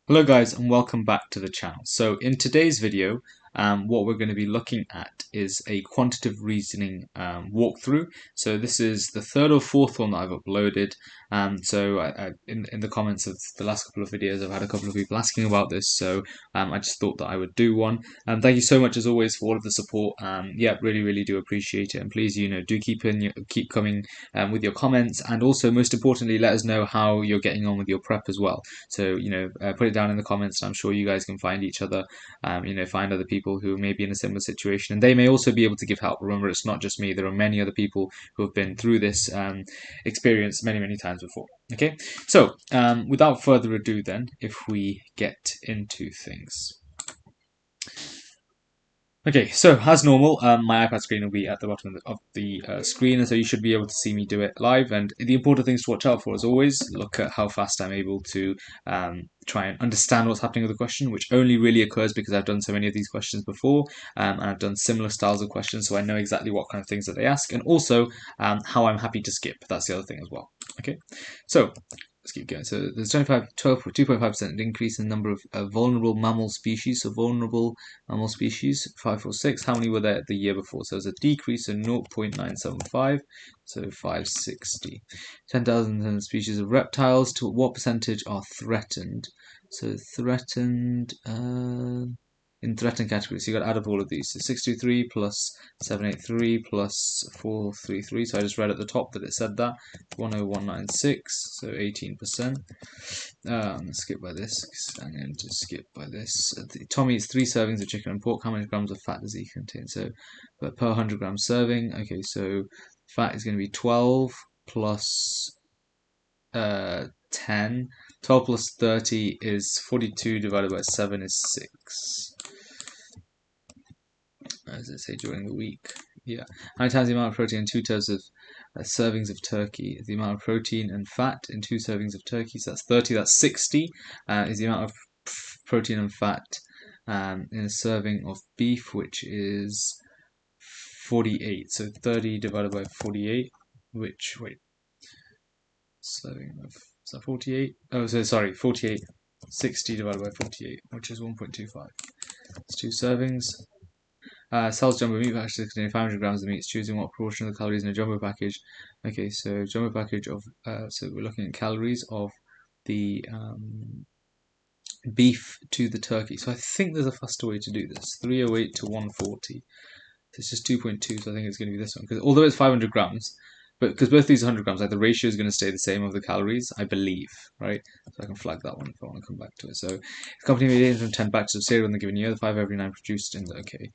Hello guys and welcome back to the channel. So in today's video, what we're going to be looking at is a quantitative reasoning walkthrough. So this is the third or fourth one that I've uploaded. In the comments of the last couple of videos, I've had a couple of people asking about this, so I just thought that I would do one. Thank you so much as always for all of the support. Yeah, really do appreciate it, and please, do keep coming with your comments, and also most importantly, let us know how you're getting on with your prep as well. So put it down in the comments, and I'm sure you guys can find each other. Find other people who may be in a similar situation, and they may also be able to give help. Remember, it's not just me. There are many other people who have been through this experience many times before. Okay, so without further ado, then, if we get into things. Okay, so as normal, my iPad screen will be at the bottom of the screen, and so you should be able to see me do it live. And the important things to watch out for, as always, look at how fast I'm able to try and understand what's happening with the question, which only really occurs because I've done so many of these questions before, and I've done similar styles of questions, so I know exactly what kind of things that they ask, and also how I'm happy to skip. That's the other thing as well. Okay, so let's keep going. So there's 2.5% increase in the number of vulnerable mammal species. So vulnerable mammal species, 546. How many were there the year before? So there's a decrease of 0.975, so 560. 10,000 species of reptiles. To what percentage are threatened? So threatened in threatened categories. So you got to add up all of these. So 623 plus 783 plus 433. So I just read at the top that it said that 10196. So 18%. Let's skip by this. I'm going to skip by this. Tommy eats 3 servings of chicken and pork. How many grams of fat does he contain? So per 100 gram serving. Okay, so fat is going to be 12 plus 10. 12 plus 30 is 42 divided by 7 is 6. As I say, during the week. Yeah. How many times the amount of protein in 2 terms of servings of turkey? The amount of protein and fat in 2 servings of turkey. So that's 30. That's 60. Is the amount of protein and fat in a serving of beef, which is 48. So 30 divided by 48, which, wait, serving of, is that 48? Oh, so sorry, 48. 60 divided by 48, which is 1.25. It's 2 servings. Sells jumbo meat packages containing 500 grams of meat, choosing what proportion of the calories in a jumbo package. Okay, so jumbo package of, so we're looking at calories of the beef to the turkey. So I think there's a faster way to do this. 308 to 140. So it's just 2.2, so I think it's going to be this one. Because although it's 500 grams, but because both these are 100 grams, like the ratio is going to stay the same of the calories, I believe, right? So I can flag that one if I want to come back to it. So the company made 810 batches of cereal in the given year, the 5 every 9 produced in the, okay.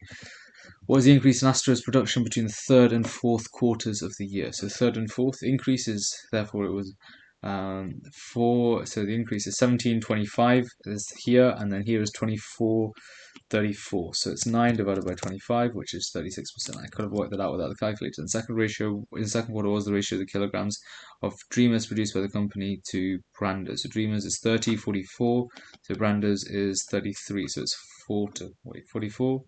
What is the increase in Astra's production between the third and fourth quarters of the year? So third and fourth increases, therefore it was 4. So the increase is 1725 is here, and then here is 2434. So it's 9 divided by 25, which is 36%. I could have worked that out without the calculator. The second ratio in the second quarter was the ratio of the kilograms of Dreamers produced by the company to Branders. So Dreamers is 3044. So Branders is 33. So it's 44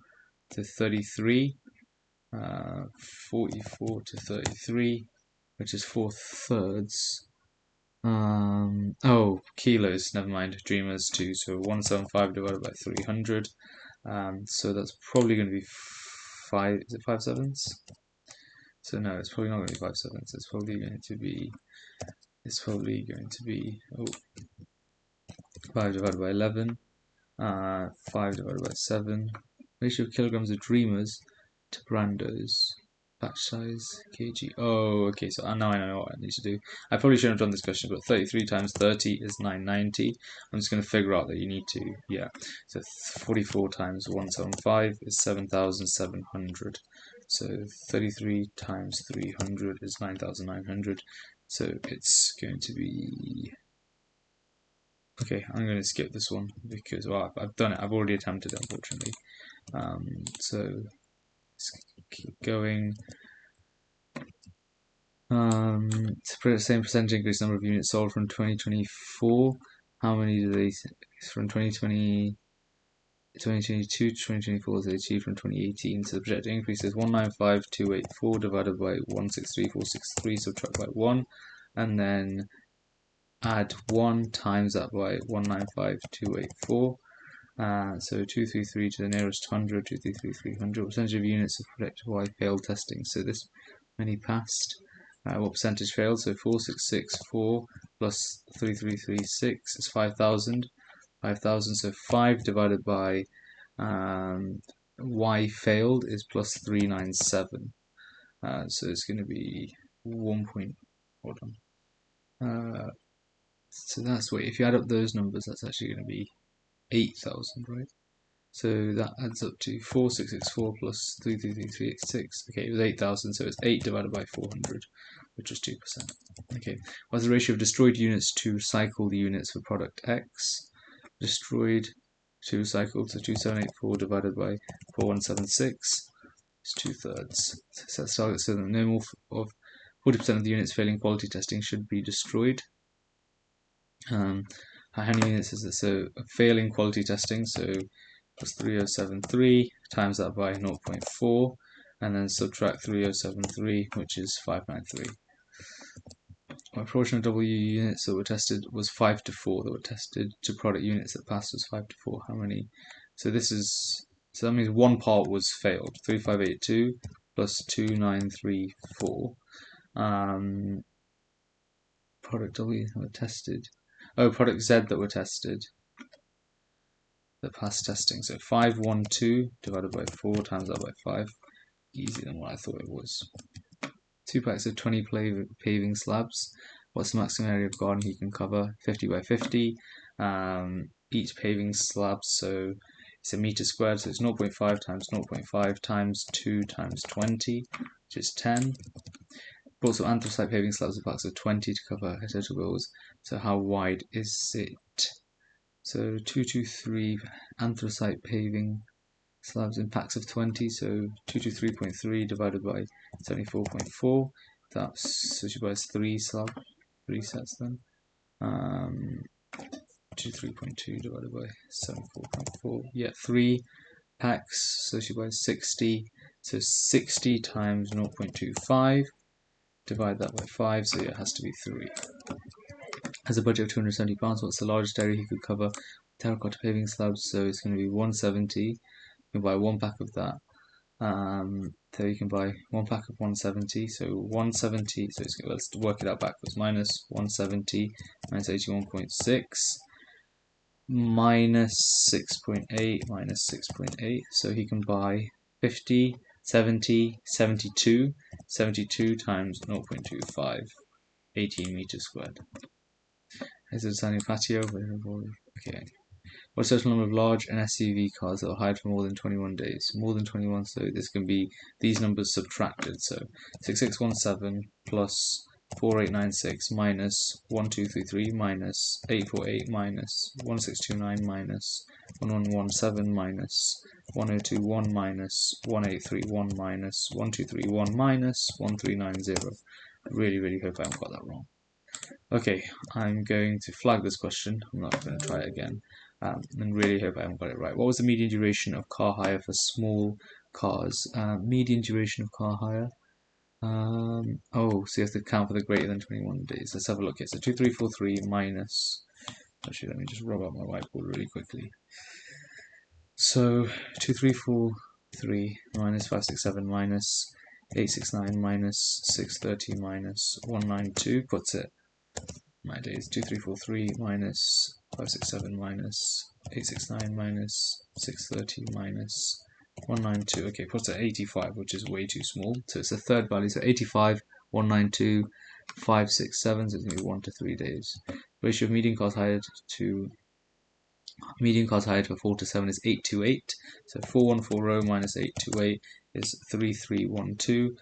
to 33, 44 to 33, which is 4/3. Oh, kilos, never mind, Dreamers 2, so 175 divided by 300. So that's probably going to be 5, is it 5/7? So no, it's probably not going to be 5/7. It's probably going to be, oh, 5 divided by 11, 5 divided by 7. Ratio of kilograms of Dreamers to Brandos. Batch size, kg. Oh, okay, so now I know what I need to do. I probably shouldn't have done this question, but 33 times 30 is 990. I'm just going to figure out that you need to, yeah. So 44 times 175 is 7,700. So 33 times 300 is 9,900. So it's going to be... Okay, I'm going to skip this one because, well, I've done it. I've already attempted it, unfortunately. So let's keep going. To same percentage increase number of units sold from 2024. How many do they from 2022 to 2024 they achieved from 2018? So the projected increase is 195,284 divided by 163,463, subtract by 1, and then add 1 times that by 195,284. So 233 to the nearest 100, 233, 300. Percentage of units of predicted Y failed testing. So this many passed. What percentage failed? So 4664 plus 3336 is 5,000. 5,000. So 5 divided by Y failed is plus 397. So it's going to be 1 point. Hold on. So that's what, if you add up those numbers, that's actually going to be 8,000, right? So that adds up to 4664 plus 333386. Okay, it was 8,000, so it's 8 divided by 400, which is 2%. Okay, what's the ratio of destroyed units to recycled units for product X? Destroyed to recycled, so 2784 divided by 4176 is 2/3. So that's target, so the no more of 40% of the units failing quality testing should be destroyed. How many units is it? So failing quality testing, so plus 3073, times that by 0.4, and then subtract 3073, which is 593. My proportion of W units that were tested was 5 to 4 that were tested to product units that passed was 5 to 4. How many? So this is, so that means one part was failed. 3582 plus 2934. Product W that were tested. Oh, product Z that were tested. That passed testing. So 512 divided by 4 times that by 5. Easier than what I thought it was. 2 packs of 20 paving slabs. What's the maximum area of garden you can cover? 50 by 50. Each paving slab, so it's a meter squared, so it's 0.5 times 0.5 times 2 times 20, which is 10. Bought some anthracite paving slabs of packs of 20 to cover total bills. So how wide is it? So 223 anthracite paving slabs in packs of 20, so 223.3 divided by 74.4. That's, so she buys 3 sets then. 23.2 divided by 74.4. Yeah, 3 packs, so she buys 60. So 60 times 0.25. Divide that by 5, so yeah, it has to be 3. Has a budget of £270. What's the largest area he could cover? Terracotta paving slabs, so it's going to be 170. You can buy 1 pack of that. So you can buy 1 pack of 170. So 170. So let's work it out backwards. Minus 170 minus 81.6 minus 6.8 minus 6.8. So he can buy 50, 70, 72. 72 times 0.25. 18 meters squared. Is it a standing patio? Okay. What's the total number of large and SUV cars that were hired for more than 21 days? More than 21, so this can be these numbers subtracted. So 6617 plus 4896 minus 1233 minus 848 minus 1629 minus 1117 minus 1021 minus 1831 minus 1231 minus 1390. Really hope I haven't got that wrong. Okay, I'm going to flag this question. I'm not going to try it again. And really hope I haven't got it right. What was the median duration of car hire for small cars? Median duration of car hire. Oh, so you have to count for the greater than 21 days. Let's have a look here. So 2343 minus. Actually, let me just rub out my whiteboard really quickly. So 2343 minus 567 minus 869 minus 630 minus 192 puts it. My days 2343 minus 567 minus 869 minus 630 minus 192. Okay, puts it 85, which is way too small. So it's a third value. So 85, 192, 567. So it's going to be 1 to 3 days. Ratio of median cars hired for 4 to 7 is 8 to 8. So 4140 minus 8 to 8 is 3312.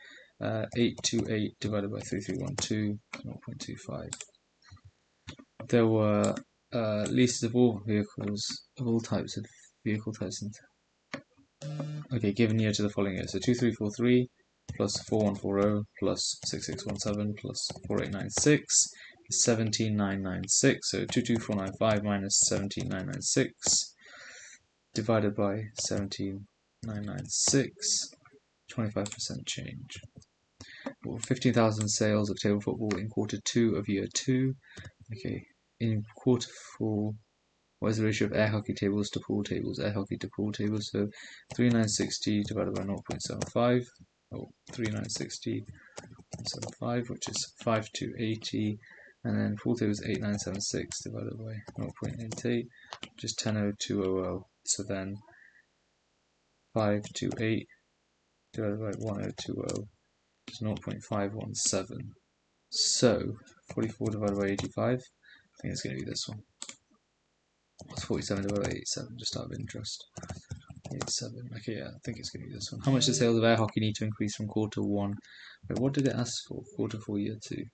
8 to 8 divided by 3312, 0.25. There were leases of all vehicles, of all types of vehicle types. Okay, given year to the following year. So 2343 plus 4140 plus 6617 plus 4896 is 17996. So 22495 minus 17996 divided by 17996, 25% change. 15,000 sales of table football in quarter 2 of year 2. Okay, in quarter 4, what is the ratio of air hockey tables to pool tables? Air hockey to pool tables, so 3960 divided by 0.75, 3960.75, which is 5280, and then pool tables 8976 divided by 0.88, which is 100200. So then 528 divided by 1020 is 0.517. So 44 divided by 85, I think it's going to be this one. What's 47 divided by 87, just out of interest? 87. Okay, yeah, I think it's going to be this one. How much does sales of air hockey need to increase from quarter 1? Wait, what did it ask for? Quarter 4, year 2.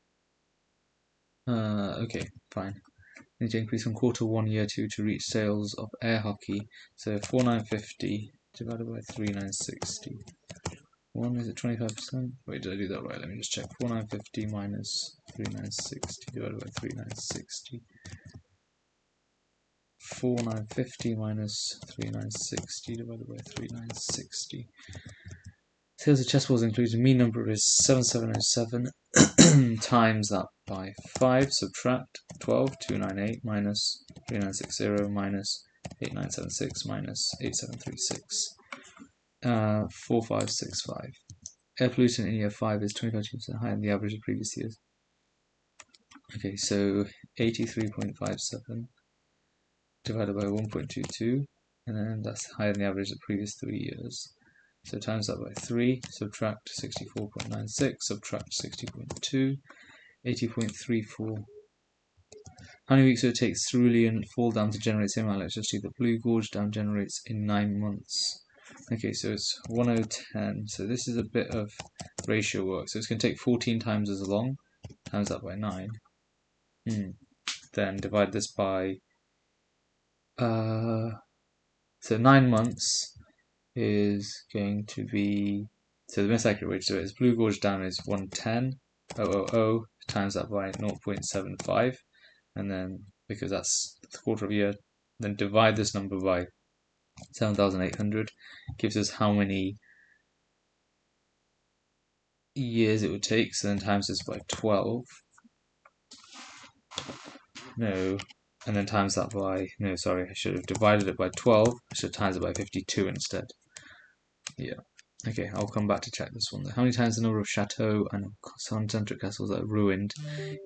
Okay, fine. Need to increase from quarter 1, year 2 to reach sales of air hockey. So 4950 divided by 3960. 1, is it 25%? Wait, did I do that right? Let me just check. 4950 minus 3960 divided by 3960. 4950 minus 3960 divided by 3960. Sales of chessballs included. Mean number is 7707 times that by 5. Subtract 12298 minus 3960 minus 8976 minus 8736. 4565. Air pollution in year 5 is 25% higher than the average of previous years. Okay, so 83.57 divided by 1.22, and then that's higher than the average of the previous 3 years. So times that by 3, subtract 64.96, subtract 60.2, 80.34. How many weeks would it take cerulean fall dam to generate the same amount of electricity that Blue Gorge Dam generates in 9 months? Okay, so it's 1010. So this is a bit of ratio work. So it's going to take 14 times as long, times that by 9. Then divide this by so 9 months is going to be, so the most accurate way to do it is Blue Gorge Dam is 110,000 times that by 0.75, and then because that's a quarter of a year, then divide this number by 7,800, gives us how many years it would take. So then times this by 12. No, and then times that by, no, sorry, I should have divided it by 12. I should have times it by 52 instead. Yeah. Okay, I'll come back to check this one. How many times the number of chateau and concentric castles that are ruined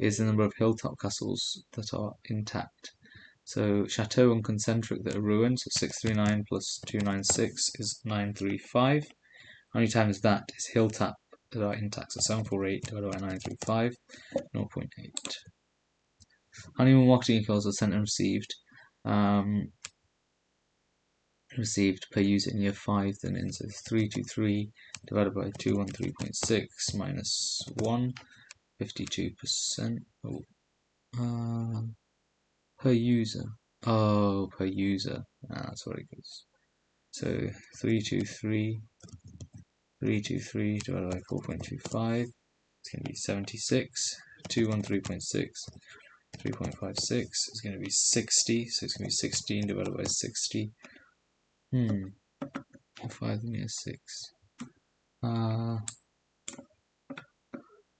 is the number of hilltop castles that are intact? So chateau and concentric that are ruined, so 639 plus 296 is 935. How many times that is hilltop that are intact? So 748 divided by 935, 0.8. How many more marketing emails are sent and received per user in year 5 than in? So 323 divided by 213.6 minus 1, 52%. Per user. Oh, per user. That's what it goes. So 323 divided by 4.25. It's going to be 76. 213.6. 3.56 is going to be 60. So it's going to be 16 divided by 60. 5 and year 6.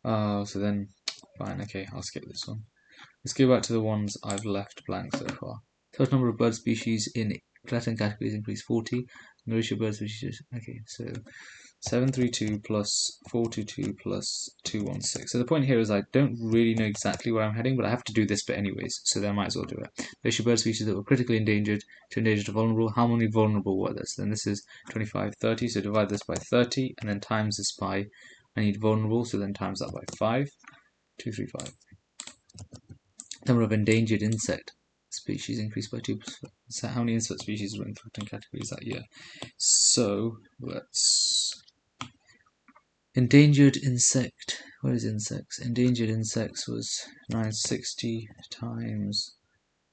So then, fine, okay, I'll skip this one. Let's go back to the ones I've left blank so far. Total number of bird species in Latin categories increased 40. And the ratio of bird species, okay, so 732 plus 422 plus 216. So the point here is I don't really know exactly where I'm heading, but I have to do this bit anyways, so then I might as well do it. The ratio of bird species that were critically endangered to endangered to vulnerable. How many vulnerable were there? So then this is 25, 30, so divide this by 30, and then times this by, I need vulnerable, so then times that by 5, 235. Number of endangered insect species increased by 2%. So how many insect species were in threatened categories that year? So let's endangered insect. What is insects? Endangered insects was 960 times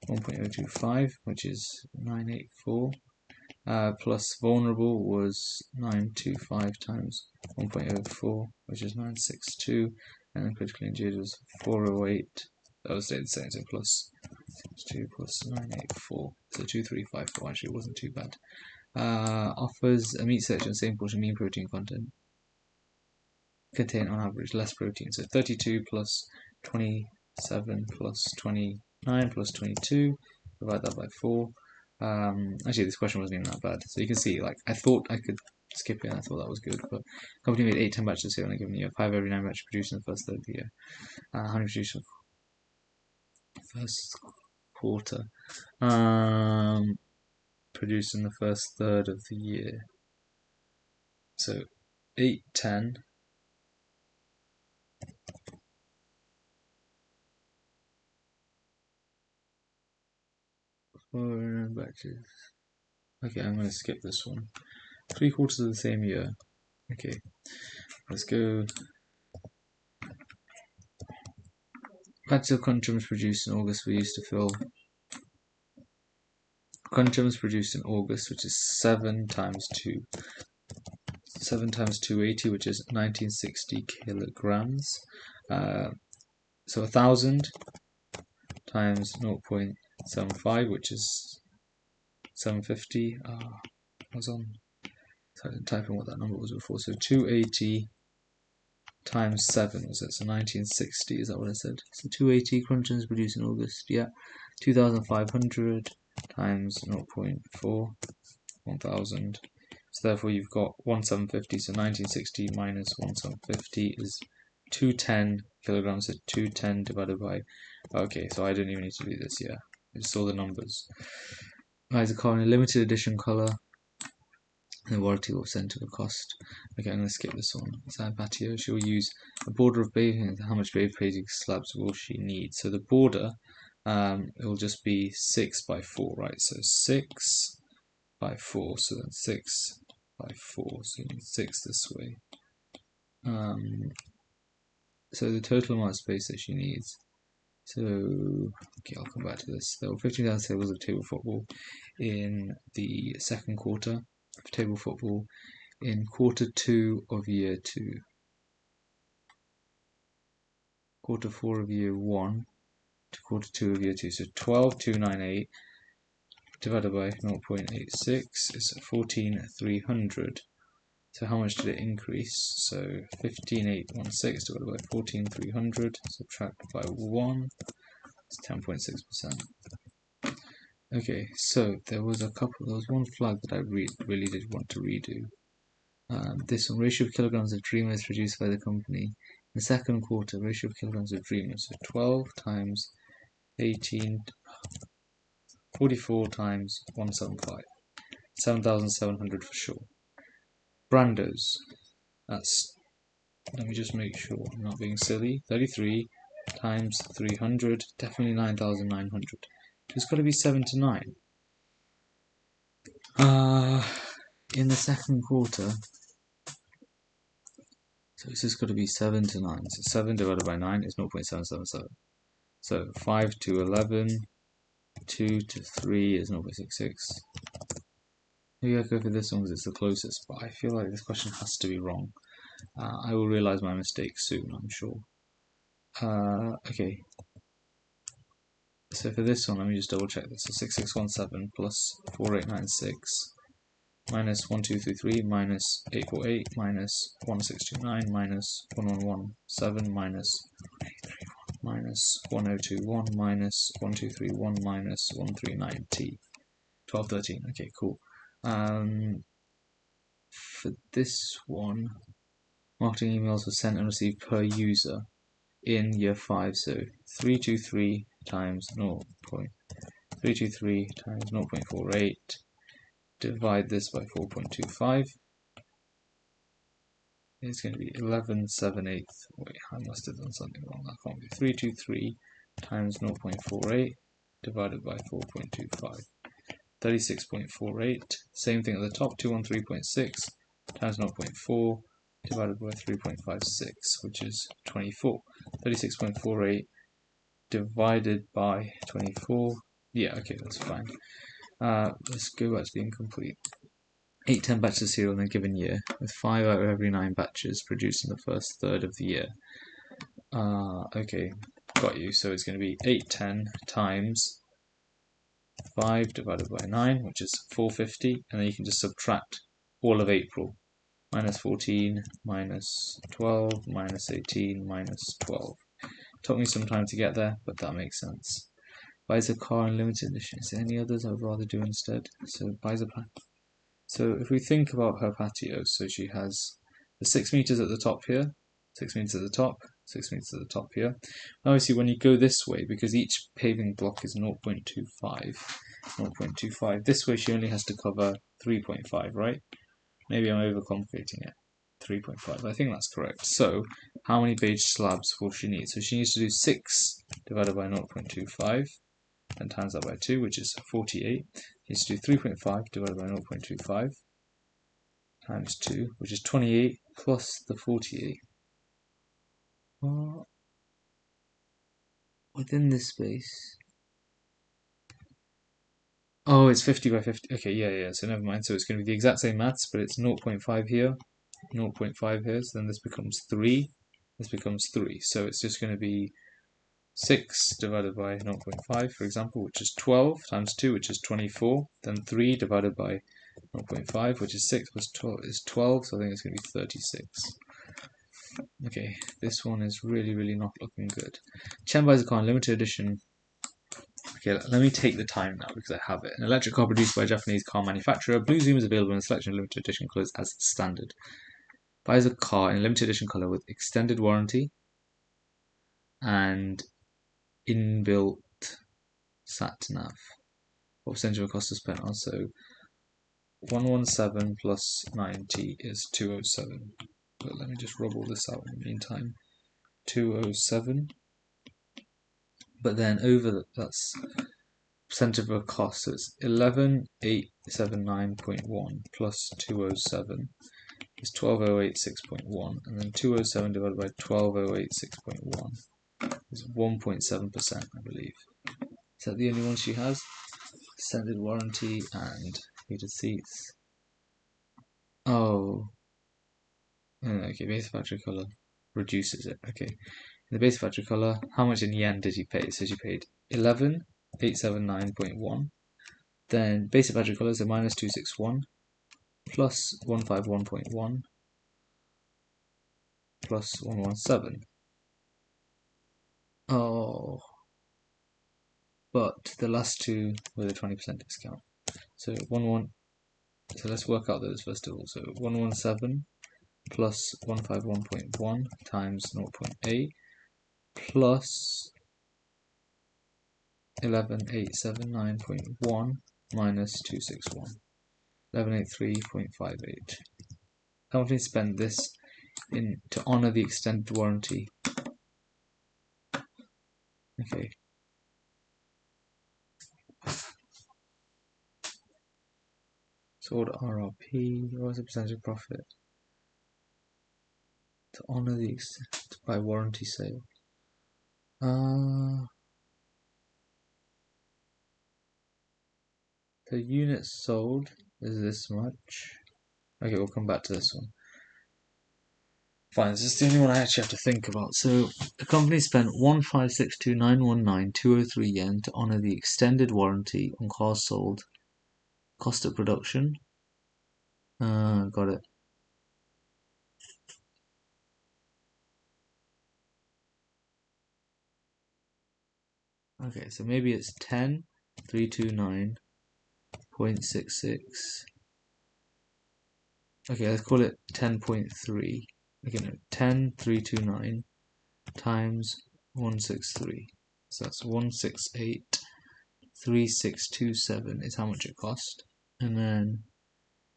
1.025, which is 984. Plus vulnerable was 925 times 1.04, which is 962, and then critically injured was 408. That was stayed the same, so plus 2 plus 984, so 2354. Actually, it wasn't too bad. Offers a meat section, same portion mean protein content. Contain on average less protein, so 32 plus 27 plus 20 9 plus 22, divide that by 4. Actually, this question wasn't even that bad. So you can see, like, I thought I could skip it, and I thought that was good, but company made 8-10 batches here in a given year. 5 every 9 batches produced in the first third of the year. How many produced in the first quarter? Produced in the first third of the year. So 8-10. Four batches. Okay, I'm going to skip this one. 3 quarters of the same year. Okay, let's go. Batches of conchums produced in August were used to fill. Conchums produced in August, which is 7 times 2. 7 times 280, which is 1960 kilograms. So 1,000 times 0.75, which is 750. I was on. So I didn't type in what that number was before. So 280 times 7 was it? So 1960. Is that what I said? So 280 conchums produced in August. Yeah. 2,500 times 0.4. 1,000. So therefore you've got 1,750, so 1960 minus 1,750 is 210 kilograms, so 210 divided by, okay, so I didn't even need to do this, yeah, I just saw the numbers. Is a car in a limited edition colour, and the warranty will send to the cost. Okay, I'm going to skip this one. Side patio, she will use a border of paving. How much paving slabs will she need? So the border, it will just be 6 by 4, right, so 6 by 4, so that's 6 by 4, so you need 6 this way. So the total amount of space that she needs. So, okay, I'll come back to this. There were 15,000 tables of table football in the second quarter of table football in quarter 2 of year 2. Quarter 4 of year 1 to quarter 2 of year 2. So 12,298 divided by 0.86 is 14,300. So how much did it increase? So 15,816 divided by 14,300 subtract by 1 is 10.6%. Okay, so there was one flag that I really did want to redo. This one, ratio of kilograms of dreamers produced by the company. In the second quarter, ratio of kilograms of dreamers. So 12 times 18, 44 times 175. 7,700 for sure. Brandos. That's, let me just make sure I'm not being silly. 33 times 300, definitely 9,900. It's got to be 7 to 9. In the second quarter, so it's just got to be 7 to 9. So 7 divided by 9 is 0.777. So 5 to 11, 2 to 3 is 0.66. Maybe I'll go for this one because it's the closest, but I feel like this question has to be wrong. I will realise my mistake soon, I'm sure. Okay. So for this one, let me just double check this. So 6617 plus 4896 minus 1233 minus 848 minus 1629 minus 1117 minus 1021 minus 1231 minus 139t. 1213. Okay, cool. For this one, marketing emails were sent and received per user in year 5. So 323 times 0.323 times 0.48. Divide this by 4.25. It's going to be 11/7/8. Wait, I must have done something wrong. That can't be 323 times 0.48 divided by 4.25. 36.48. Same thing at the top. 213.6 times 0.4 divided by 3.56, which is 24. 36.48 divided by 24. Yeah, okay, that's fine. Let's go back to the incomplete. 8-10 batches of cereal in a given year, with 5 out of every 9 batches produced in the first third of the year. Okay, got you. So it's going to be 8-10 times 5 divided by 9, which is 450, and then you can just subtract all of April. Minus 14, minus 12, minus 18, minus 12. Took me some time to get there, but that makes sense. Buys a car in limited edition. Is there any others I would rather do instead? So buys a patio. So if we think about her patio, so she has the 6 meters at the top here, 6 meters at the top, 6 meters at the top here. Obviously, when you go this way, because each paving block is 0.25, this way she only has to cover 3.5, right? Maybe I'm overcomplicating it. 3.5, I think that's correct. So how many beige slabs will she need? So she needs to do 6 divided by 0.25 and times that by 2, which is 48. She needs to do 3.5 divided by 0.25 times 2, which is 28 plus the 48. Within this space. Oh, it's 50 by 50. Okay, yeah, so never mind. So it's going to be the exact same maths, but it's 0.5 here, 0.5 here, so then this becomes 3, this becomes 3. So it's just going to be 6 divided by 0.5, for example, which is 12, times 2, which is 24, then 3 divided by 0.5, which is 6 plus 12 is 12, so I think it's going to be 36. Okay, this one is really not looking good. Chen buys a car in limited edition. Okay, let me take the time now because I have it. An electric car produced by a Japanese car manufacturer. Blue Zoom is available in a selection of limited edition colours as standard. Buys a car in limited edition colour with extended warranty and inbuilt sat nav. What percentage of the cost is spent on? So 117 plus 90 is 207. But let me just rub all this out in the meantime. 207. But then over that's percentage of the cost, so it's 11879.1 plus 207 is 12086.1, and then 207 divided by 12086.1 is 1.7%, I believe. Is that the only one she has? Extended warranty and heated seats. Oh, okay, base factory color reduces it. Okay, in the base factory color, how much in yen did you pay? So she paid 11879.1. Then basic battery color is a minus 261 plus 151.1 plus 117. Oh, but the last two with a 20% discount. So so let's work out those first of all. So 117 plus 151.1 times 0.8 plus 11879.1 minus 261. 1183.58. Company spent this to honor the extended warranty. Okay. So what RRP? What was the percentage of profit? To honor the by warranty sale. The units sold is this much. Okay, we'll come back to this one. Fine, this is the only one I actually have to think about. So the company spent 1562919,203 yen to honor the extended warranty on cars sold. Cost of production. Got it. Okay, so maybe it's 10,329.66. Okay, let's call it 10.3. Okay, no, 10,329 times 163. So that's 1683627 is how much it cost. And then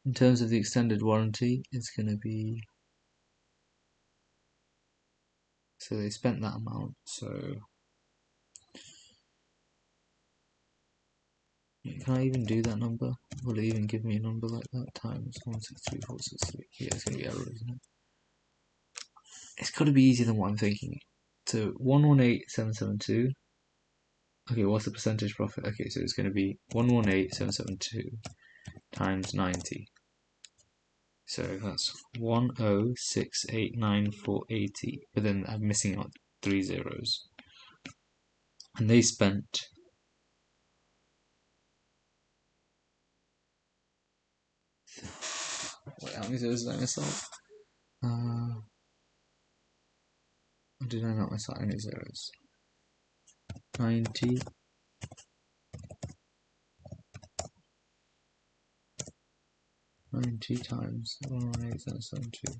in terms of the extended warranty, it's going to be, so they spent that amount, so can I even do that number? Will it even give me a number like that? Times 163463. Yeah, it's going to be error, isn't it? It's got to be easier than what I'm thinking. So 118772. Okay, what's the percentage profit? Okay, so it's going to be 118772 times 90. So that's 10689,480. But then I'm missing out 3 zeros. And they spent wait, how many zeros did I miss out? Did I not miss out any zeros? 90 90 times 118.72.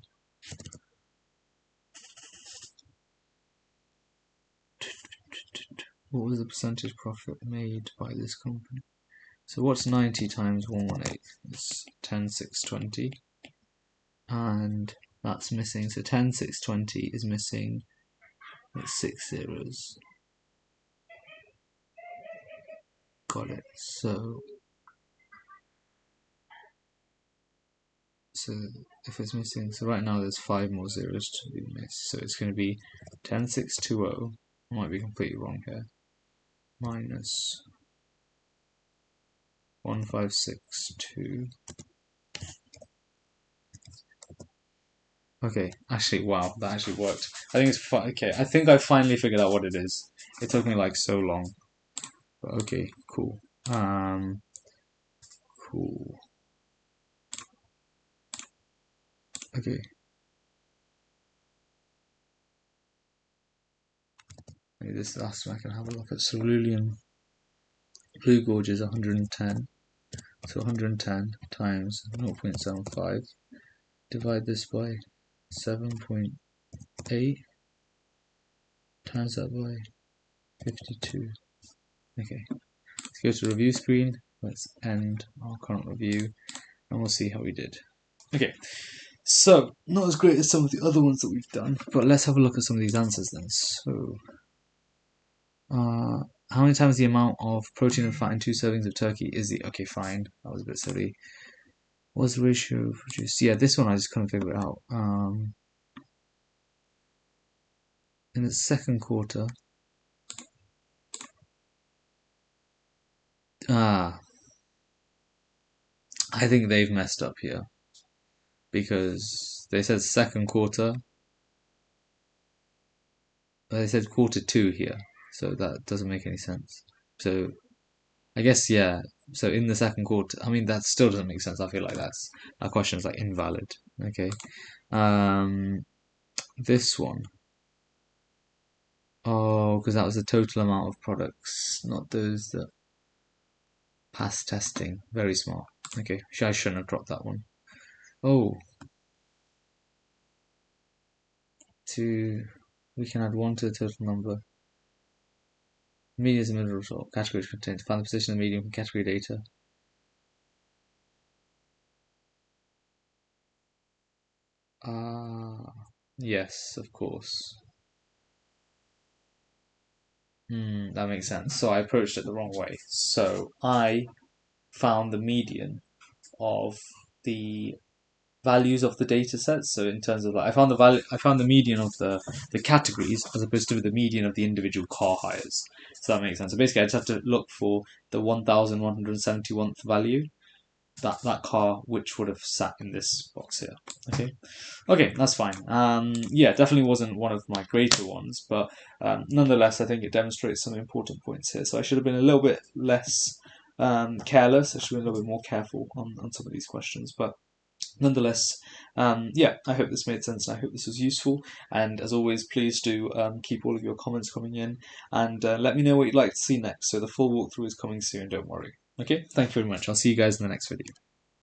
What was the percentage profit made by this company? So what's 90 times 118? It's 10,620. And that's missing. So 10,620 is missing. It's 6 zeros. Got it. So if it's missing, so right now there's 5 more zeros to be missed. So it's going to be 10,620. I might be completely wrong here. Minus 1562. Okay, actually, wow, that actually worked. I think it's okay. I think I finally figured out what it is. It took me like so long, but okay, cool. Cool. Okay. Maybe this last one I can have a look at. Cerulean blue gorge is 110. So 110 times 0.75. Divide this by 7.8. Times that by 52. Okay. Let's go to review screen. Let's end our current review and we'll see how we did. Okay. So, not as great as some of the other ones that we've done, but let's have a look at some of these answers then. So, how many times the amount of protein and fat in 2 servings of turkey is the... Okay, fine. That was a bit silly. What's the ratio of produced? Yeah, this one I just couldn't figure it out. In the second quarter... I think they've messed up here. Because they said second quarter... They said quarter 2 here. So that doesn't make any sense. So, I guess, yeah. So in the second quarter, I mean, that still doesn't make sense. I feel like that question is like invalid. Okay. This one. Oh, because that was the total amount of products, not those that passed testing. Very smart. Okay, I shouldn't have dropped that one. Oh. We can add 1 to the total number. Median is the middle result. Categories contained. Find the position of the median from category data. Yes, of course. That makes sense. So I approached it the wrong way. So I found the median of the values of the data sets. So in terms of like, I found the median of the categories as opposed to the median of the individual car hires. So that makes sense. So basically, I just have to look for the 1,171th value. That car which would have sat in this box here. Okay, that's fine. Yeah, definitely wasn't one of my greater ones, but nonetheless, I think it demonstrates some important points here. So I should have been a little bit less careless. I should have been a little bit more careful on some of these questions, but nonetheless, yeah, I hope this made sense and I hope this was useful. And as always, please do keep all of your comments coming in and let me know what you'd like to see next. So the full walkthrough is coming soon, don't worry. Okay, thank you very much. I'll see you guys in the next video.